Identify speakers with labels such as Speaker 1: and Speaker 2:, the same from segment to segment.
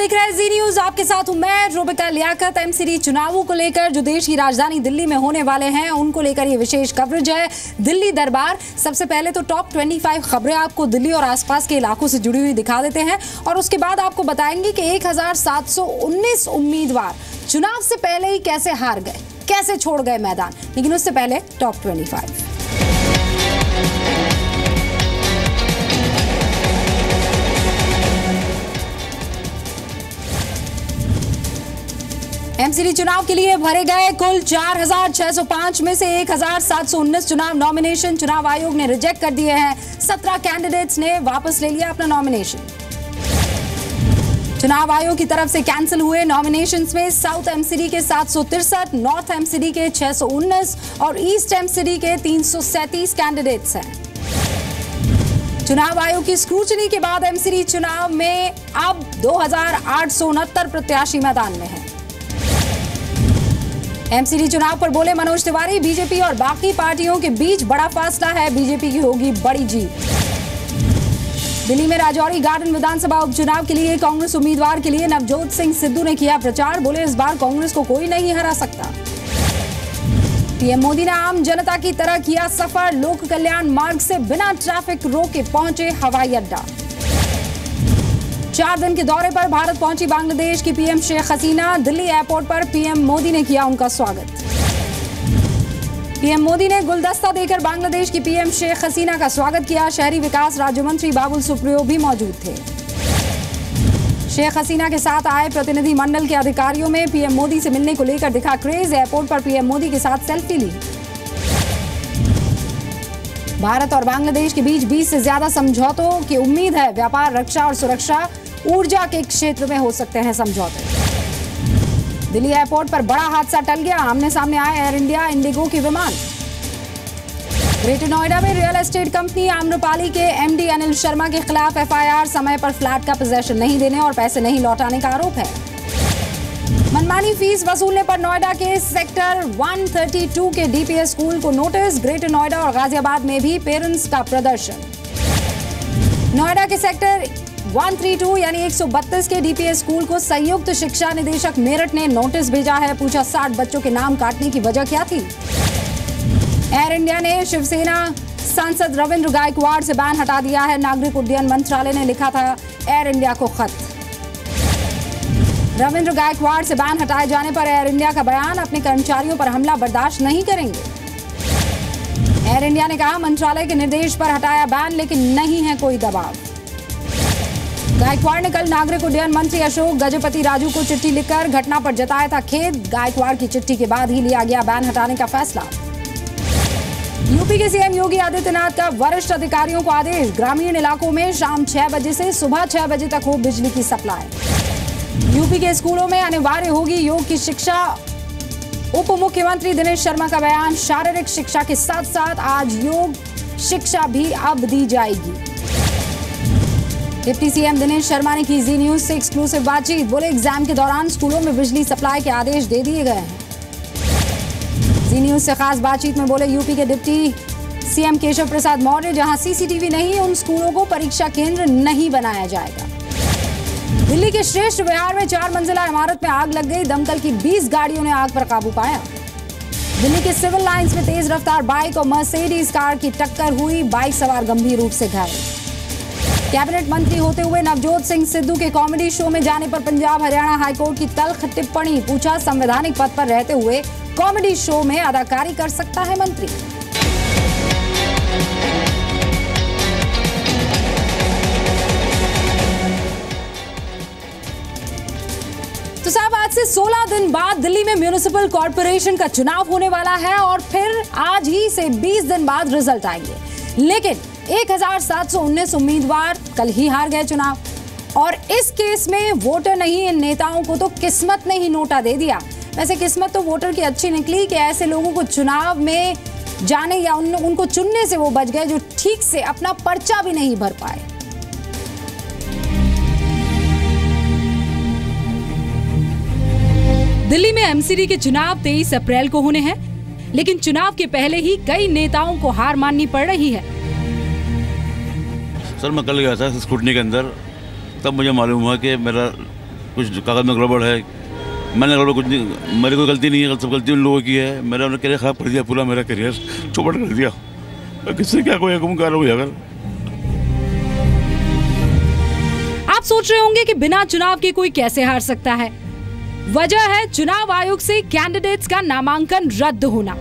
Speaker 1: देख रहे हैं जी न्यूज, आपके साथ हूं मैं रुबिका लियाकत। एमसीडी चुनावों को लेकर जो देश की राजधानी दिल्ली में होने वाले हैं उनको लेकर ये विशेष कवरेज है दिल्ली दरबार। सबसे पहले तो टॉप 25 खबरें आपको दिल्ली और आसपास के इलाकों से जुड़ी हुई दिखा देते हैं और उसके बाद आपको बताएंगे कि 1719 उम्मीदवार चुनाव से पहले ही कैसे हार गए, कैसे छोड़ गए मैदान। लेकिन उससे पहले टॉप 25। एमसीडी चुनाव के लिए भरे गए कुल 4605 में से 1719 चुनाव आयोग ने रिजेक्ट कर दिए हैं। 17 कैंडिडेट्स ने वापस ले लिया अपना नॉमिनेशन। चुनाव आयोग की तरफ से कैंसिल हुए नॉमिनेशंस में साउथ एमसीडी के 763, नॉर्थ एमसीडी के 619 और ईस्ट एमसीडी के 337 कैंडिडेट्स हैं। चुनाव आयोग की स्क्रूटनी के बाद एमसीडी चुनाव में अब 2869 प्रत्याशी मैदान में हैं। एमसीडी चुनाव पर बोले मनोज तिवारी, बीजेपी और बाकी पार्टियों के बीच बड़ा फासला है, बीजेपी की होगी बड़ी जीत। दिल्ली में राजौरी गार्डन विधानसभा उपचुनाव के लिए कांग्रेस उम्मीदवार के लिए नवजोत सिंह सिद्धू ने किया प्रचार। बोले इस बार कांग्रेस को कोई नहीं हरा सकता। पीएम मोदी ने आम जनता की तरह किया सफर, लोक कल्याण मार्ग से बिना ट्रैफिक रोके पहुंचे हवाई अड्डा। 4 दिन के दौरे पर भारत पहुंची बांग्लादेश की पीएम शेख हसीना। दिल्ली एयरपोर्ट पर पीएम मोदी ने किया उनका स्वागत। पीएम मोदी ने गुलदस्ता देकर बांग्लादेश की पीएम शेख हसीना का स्वागत किया। शहरी विकास राज्य मंत्री बाबुल सुप्रियो भी मौजूद थे। शेख हसीना के साथ आए प्रतिनिधि मंडल के अधिकारियों में पीएम मोदी से मिलने को लेकर दिखा क्रेज। एयरपोर्ट पर पीएम मोदी के साथ सेल्फी ली। भारत और बांग्लादेश के बीच 20 से ज्यादा समझौतों की उम्मीद है। व्यापार, रक्षा और सुरक्षा, ऊर्जा के क्षेत्र में हो सकते हैं समझौते। दिल्ली एयरपोर्ट पर बड़ा हादसा टल गया। आमने सामने आए एयर इंडिया इंडिगो के विमान। ग्रेटर नोएडा में रियल एस्टेट कंपनी आम्रपाली के एमडी अनिल शर्मा के खिलाफ एफआईआर। समय पर फ्लैट का पोजेशन नहीं देने और पैसे नहीं लौटाने का आरोप है। मनमानी फीस वसूलने पर नोएडा के सेक्टर 132 के डीपीएस स्कूल को नोटिस। ग्रेटर नोएडा और गाजियाबाद में भी पेरेंट्स का प्रदर्शन। नोएडा के सेक्टर 132 यानी 132 के डीपीएस स्कूल को संयुक्त शिक्षा निदेशक मेरठ ने नोटिस भेजा है। पूछा 60 बच्चों के नाम काटने की वजह क्या थी। एयर इंडिया ने शिवसेना सांसद रविंद्र गायकवाड़ से बैन हटा दिया है। नागरिक उड्डयन मंत्रालय ने लिखा था एयर इंडिया को खत। रविंद्र गायकवाड़ से बैन हटाए जाने पर एयर इंडिया का बयान, अपने कर्मचारियों पर हमला बर्दाश्त नहीं करेंगे। एयर इंडिया ने कहा मंत्रालय के निर्देश पर हटाया बैन, लेकिन नहीं है कोई दबाव। गायकवाड़ ने कल नागरिक उड्डयन मंत्री अशोक गजपति राजू को चिट्ठी लिखकर घटना पर जताया था खेद। गायकवाड़ की चिट्ठी के बाद ही लिया गया बैन हटाने का फैसला। यूपी के सीएम योगी आदित्यनाथ का वरिष्ठ अधिकारियों को आदेश, ग्रामीण इलाकों में शाम 6 बजे से सुबह 6 बजे तक हो बिजली की सप्लाई। यूपी के स्कूलों में अनिवार्य होगी योग की शिक्षा। उप मुख्यमंत्री दिनेश शर्मा का बयान, शारीरिक शिक्षा के साथ साथ आज योग शिक्षा भी अब दी जाएगी। डिप्टी सीएम दिनेश शर्मा ने की जी न्यूज से एक्सक्लूसिव बातचीत। बोले एग्जाम के दौरान स्कूलों में बिजली सप्लाई के आदेश दे दिए गए हैं। जी न्यूज से खास बातचीत में बोले यूपी के डिप्टी सीएम केशव प्रसाद मौर्य, जहां सीसीटीवी नहीं उन स्कूलों को परीक्षा केंद्र नहीं बनाया जाएगा। दिल्ली के श्रेष्ठ विहार में 4 मंजिला इमारत में आग लग गई। दमकल की 20 गाड़ियों ने आग पर काबू पाया। दिल्ली के सिविल लाइंस में तेज रफ्तार बाइक और मर्सिडीज कार की टक्कर हुई। बाइक सवार गंभीर रूप से घायल। कैबिनेट मंत्री होते हुए नवजोत सिंह सिद्धू के कॉमेडी शो में जाने पर पंजाब हरियाणा हाईकोर्ट की तल्ख टिप्पणी। पूछा संवैधानिक पद पर रहते हुए कॉमेडी शो में अदाकारी कर सकता है मंत्री। तो साहब आज से 16 दिन बाद दिल्ली में म्युनिसिपल कॉर्पोरेशन का चुनाव होने वाला है और फिर आज ही से 20 दिन बाद रिजल्ट आएंगे। लेकिन 1719 उम्मीदवार कल ही हार गए चुनाव और इस केस में वोटर नहीं, इन नेताओं को तो किस्मत ने ही नोटा दे दिया। वैसे किस्मत तो वोटर की अच्छी निकली कि ऐसे लोगों को चुनाव में जाने या उनको चुनने से वो बच गए जो ठीक से अपना पर्चा भी नहीं भर पाए। दिल्ली में एमसीडी के चुनाव 23 अप्रैल को होने हैं, लेकिन चुनाव के पहले ही कई नेताओं को हार माननी पड़ रही है।
Speaker 2: सर मैं कल गया था स्कूटनी के अंदर, तब मुझे मालूम हुआ कि मेरा कुछ कागज में गड़बड़ है। मैंने गड़बड़ कुछ नहीं, मेरी कोई गलती नहीं है, सब गलती उन लोगों की है। मेरा उन्होंने करियर ख़राब कर दिया, पूरा मेरा करियर चौपट कर दिया। किससे क्या कोई हुक्मकार हो अगर।
Speaker 1: आप सोच रहे होंगे कि बिना चुनाव के कोई कैसे हार सकता है। वजह है चुनाव आयोग से कैंडिडेट्स का नामांकन रद्द होना।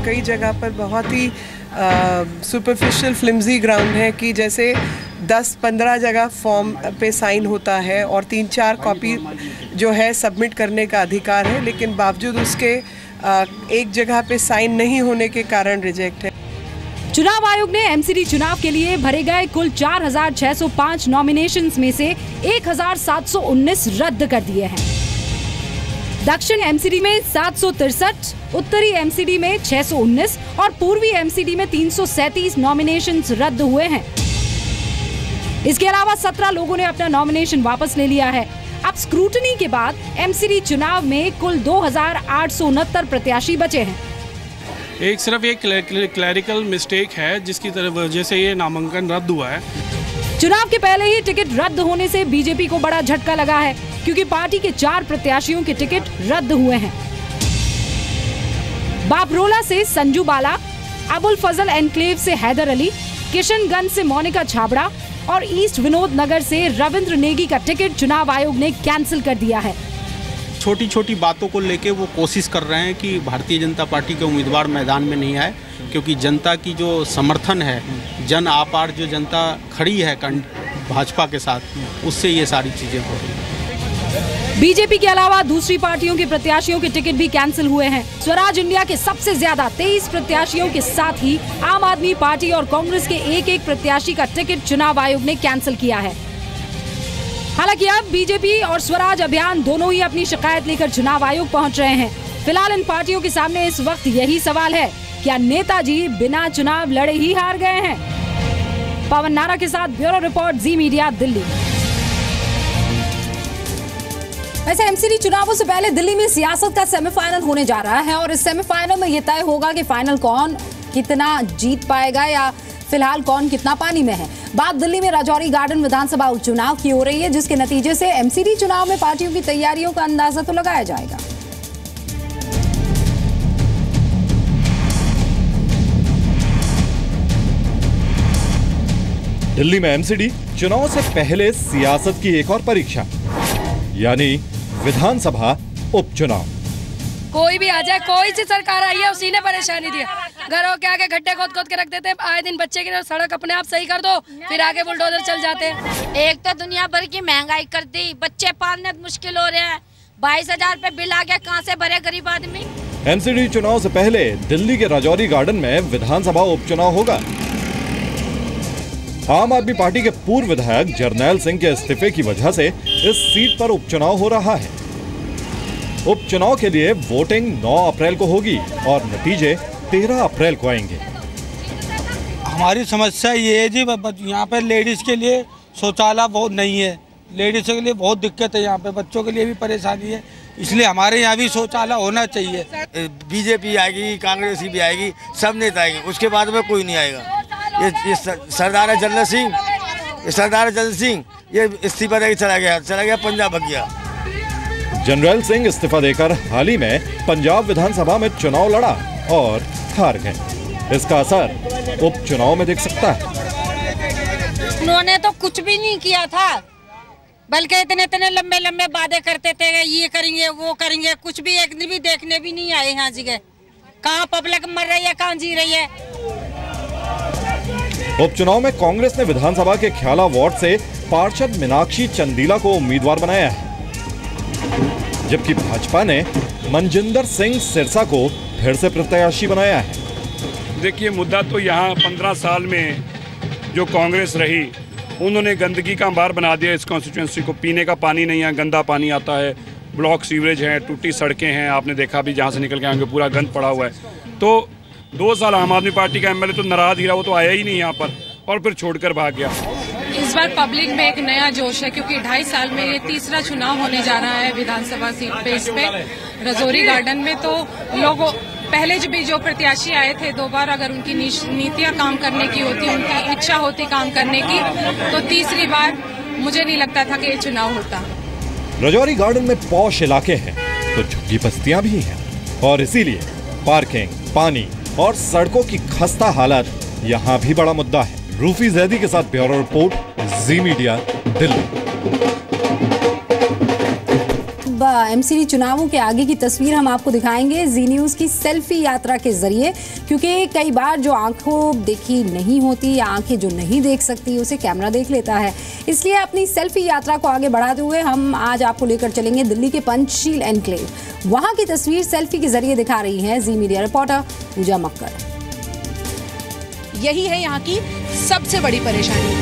Speaker 3: कई जगह पर बहुत ही सुपरफिशियल फ्लिम्जी ग्राउंड है कि जैसे 10-15 जगह फॉर्म पे साइन होता है और 3-4 कॉपी जो है सबमिट करने का अधिकार है, लेकिन बावजूद उसके एक जगह पे साइन नहीं होने के कारण रिजेक्ट है।
Speaker 1: चुनाव आयोग ने एमसीडी चुनाव के लिए भरे गए कुल 4,605 नॉमिनेशंस में से 1,719 रद्द कर दिए हैं। दक्षिण एमसीडी में 763, उत्तरी एमसीडी में 619 और पूर्वी एमसीडी में 337 नॉमिनेशंस रद्द हुए हैं। इसके अलावा 17 लोगों ने अपना नॉमिनेशन वापस ले लिया है। अब स्क्रूटनी के बाद एमसीडी चुनाव में कुल 2,869 प्रत्याशी बचे हैं।
Speaker 4: सिर्फ एक क्लैरिकल मिस्टेक है जिसकी वजह से ये नामांकन रद्द हुआ है।
Speaker 1: चुनाव के पहले ही टिकट रद्द होने से बीजेपी को बड़ा झटका लगा है, क्योंकि पार्टी के 4 प्रत्याशियों के टिकट रद्द हुए हैं। बापरोला से संजू बाला, अबुल फजल एनक्लेव से हैदर अली, किशनगंज से मोनिका छाबड़ा और ईस्ट विनोद नगर से रविंद्र नेगी का टिकट चुनाव आयोग ने कैंसिल कर दिया है।
Speaker 5: छोटी छोटी बातों को लेके वो कोशिश कर रहे हैं कि भारतीय जनता पार्टी के उम्मीदवार मैदान में नहीं आए, क्योंकि जनता की जो समर्थन है, जन आपार जो जनता खड़ी है भाजपा के साथ, उससे ये सारी चीजें हो रही हैं।
Speaker 1: बीजेपी के अलावा दूसरी पार्टियों के प्रत्याशियों के टिकट भी कैंसिल हुए हैं। स्वराज इंडिया के सबसे ज्यादा 23 प्रत्याशियों के साथ ही आम आदमी पार्टी और कांग्रेस के एक प्रत्याशी का टिकट चुनाव आयोग ने कैंसिल किया है। हालांकि अब बीजेपी और स्वराज अभियान दोनों ही अपनी शिकायत लेकर चुनाव आयोग पहुंच रहे हैं। फिलहाल इन पार्टियों के सामने इस वक्त यही सवाल है, क्या नेताजी बिना चुनाव लड़े ही हार गए हैं? पवन नारा के साथ ब्यूरो रिपोर्ट, जी मीडिया, दिल्ली। वैसे एमसीडी चुनावों से पहले दिल्ली में सियासत का सेमीफाइनल होने जा रहा है और इस सेमीफाइनल में ये तय होगा कि फाइनल कौन कितना जीत पाएगा या फिलहाल कौन कितना पानी में है। बात दिल्ली में राजौरी गार्डन विधानसभा उपचुनाव की हो रही है, जिसके नतीजे से एमसीडी चुनाव में पार्टियों की तैयारियों का अंदाजा तो लगाया जाएगा।
Speaker 6: दिल्ली में एमसीडी चुनाव से पहले सियासत की एक और परीक्षा, यानी विधानसभा उपचुनाव।
Speaker 7: कोई भी आ जाए, कोई सी सरकार आई है उसी ने परेशानी दी। घरों के आगे गड्ढे खोद के रख देते हैं, आए दिन बच्चे की सड़क अपने आप सही कर दो, फिर आगे बुलडोजर चल जाते हैं।
Speaker 8: एक तो दुनिया भर की महंगाई कर दी, बच्चे पालने मुश्किल हो रहे हैं, 22,000 पे बिल आ गया, कहाँ से भरे गरीब आदमी।
Speaker 6: एमसीडी चुनाव से पहले दिल्ली के राजौरी गार्डन में विधानसभा उपचुनाव होगा। आम आदमी पार्टी के पूर्व विधायक जरनैल सिंह के इस्तीफे की वजह से इस सीट पर उपचुनाव हो रहा है। उपचुनाव के लिए वोटिंग 9 अप्रैल को होगी और नतीजे 13 अप्रैल को आएंगे।
Speaker 9: हमारी समस्या ये है जी, यहाँ पे लेडीज के लिए शौचालय बहुत नहीं है, लेडीज के लिए बहुत दिक्कत है, यहाँ पे बच्चों के लिए भी परेशानी है, इसलिए हमारे यहाँ भी शौचालय होना चाहिए।
Speaker 10: बीजेपी आएगी, कांग्रेस भी आएगी, सब नेता आएंगे, उसके बाद में कोई नहीं आएगा। ये सरदार जनरल सिंह ये इस्तीफा देकर चला गया, पंजाब भाग गया।
Speaker 6: जनरल सिंह इस्तीफा देकर हाल ही में पंजाब विधानसभा में चुनाव लड़ा और हार गए। इसका असर उपचुनाव में दिख सकता है।
Speaker 8: उन्होंने तो कुछ भी नहीं किया था, बल्कि इतने लंबे वादे करते थे, ये करेंगे वो करेंगे, कुछ भी एक दिन भी देखने भी नहीं आए यहाँ जगह। कहाँ पब्लिक मर रही है, कहाँ जी रही है।
Speaker 6: उपचुनाव में कांग्रेस ने विधानसभा के ख्याला वार्ड से पार्षद मीनाक्षी चंदीला को उम्मीदवार बनाया है, जबकि भाजपा ने मनजिंदर सिंह सिरसा को फिर से प्रत्याशी बनाया है।
Speaker 11: देखिए, मुद्दा तो यहाँ 15 साल में जो कांग्रेस रही, उन्होंने गंदगी का अंबार बना दिया इस कॉन्स्टिट्यूंसी को। पीने का पानी नहीं है, गंदा पानी आता है, ब्लॉक सीवरेज है, टूटी सड़कें हैं, आपने देखा भी जहाँ से निकल के आएंगे पूरा गंद पड़ा हुआ है। तो 2 साल आम आदमी पार्टी का एमएलए तो नाराज ही रहा, वो तो आया ही नहीं यहाँ पर और फिर छोड़कर भाग गया।
Speaker 7: इस बार पब्लिक में एक नया जोश है, क्योंकि 2.5 साल में ये तीसरा चुनाव होने जा रहा है विधानसभा सीट पे, इस पे राजौरी गार्डन में। तो लोगों
Speaker 12: पहले जो प्रत्याशी आए थे 2 बार, अगर उनकी नीतियाँ काम करने की होती, उनकी इच्छा होती काम करने की, तो तीसरी बार मुझे नहीं लगता था कि ये चुनाव होता।
Speaker 6: रजौरी गार्डन में पॉश इलाके हैं तो झुग्गी बस्तियां भी हैं, और इसीलिए पार्किंग, पानी और सड़कों की खस्ता हालत यहाँ भी बड़ा मुद्दा है। रूफी जैदी के साथ ब्यूरो रिपोर्ट, जी मीडिया, दिल्ली।
Speaker 1: एमसीडी चुनावों के आगे की तस्वीर हम आपको दिखाएंगे जी न्यूज़ की सेल्फी यात्रा के जरिए, क्योंकि कई बार जो आंखों देखी नहीं होती या आंखें जो नहीं देख सकती उसे कैमरा देख लेता है। इसलिए अपनी सेल्फी यात्रा को आगे बढ़ाते हुए हम आज आपको लेकर चलेंगे दिल्ली के पंचशील एनक्लेव। वहां की तस्वीर सेल्फी के जरिए दिखा रही है जी मीडिया रिपोर्टर पूजा मक्कर।
Speaker 13: यही है यहाँ की सबसे बड़ी परेशानी।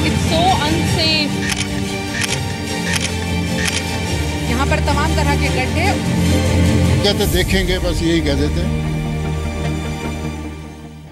Speaker 13: It's so unsafe। यहाँ पर तमाम तरह के गड्ढे,
Speaker 14: कहते देखेंगे, बस यही कह देते हैं।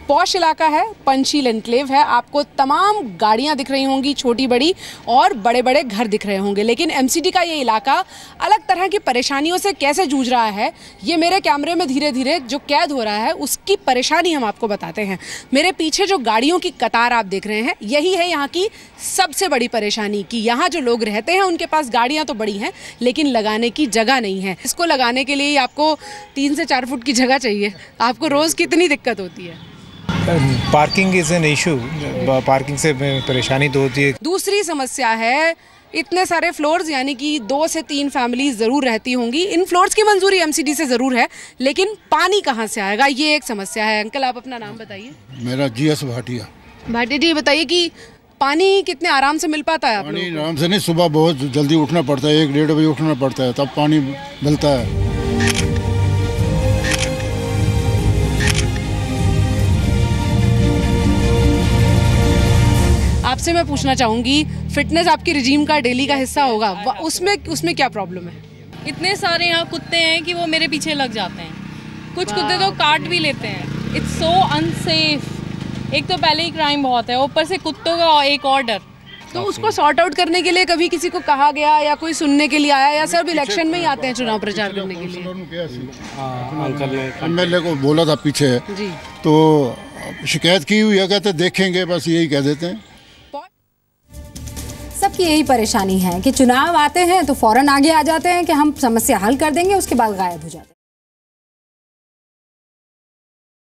Speaker 13: पॉश इलाका है, पंचशील एनक्लेव है। आपको तमाम गाड़ियां दिख रही होंगी, छोटी बड़ी, और बड़े बड़े घर दिख रहे होंगे। लेकिन एमसीडी का ये इलाका अलग तरह की परेशानियों से कैसे जूझ रहा है, ये मेरे कैमरे में धीरे धीरे जो कैद हो रहा है उसकी परेशानी हम आपको बताते हैं। मेरे पीछे जो गाड़ियों की कतार आप देख रहे हैं, यही है यहाँ की सबसे बड़ी परेशानी कि यहाँ जो लोग रहते हैं उनके पास गाड़ियाँ तो बड़ी हैं लेकिन लगाने की जगह नहीं है। इसको लगाने के लिए आपको 3 से 4 फुट की जगह चाहिए। आपको रोज़ कितनी दिक्कत होती है?
Speaker 15: Parking is an issue, parking से परेशानी तो होती है।
Speaker 13: दूसरी समस्या है, इतने सारे फ्लोर्स, यानी कि 2 से 3 फैमिलीज जरूर रहती होंगी। इन फ्लोर्स की मंजूरी एमसीडी से जरूर है, लेकिन पानी कहाँ से आएगा, ये एक समस्या है। अंकल, आप अपना नाम बताइए।
Speaker 14: मेरा GS भाटिया।
Speaker 13: भाटिया जी, बताइए कि पानी कितने आराम से मिल पाता है?
Speaker 14: पानी आराम से नहीं, सुबह बहुत जल्दी उठना पड़ता है, 1-1.5 बजे उठना पड़ता है, तब पानी मिलता है।
Speaker 13: आपसे मैं पूछना चाहूँगी, फिटनेस आपकी रिजीम का डेली का हिस्सा होगा, उसमें क्या प्रॉब्लम है?
Speaker 16: इतने सारे यहाँ कुत्ते हैं कि वो मेरे पीछे लग जाते हैं। कुछ कुत्ते तो काट भी लेते हैं। It's so unsafe. एक तो पहले ही क्राइम बहुत है, ऊपर से कुत्तों का एक और डर।
Speaker 13: तो उसको सॉर्ट आउट करने के लिए कभी किसी को कहा गया या कोई सुनने के लिए आया, या सब इलेक्शन में ही आते हैं चुनाव प्रचार करने के लिए?
Speaker 14: MLA को बोला था पीछे जी, तो शिकायत की हुई है, कहते देखेंगे, बस यही कह देते हैं।
Speaker 1: सबकी यही परेशानी है कि चुनाव आते हैं तो फौरन आगे आ जाते हैं कि हम समस्या हल कर देंगे, उसके बाद गायब हो जाते हैं।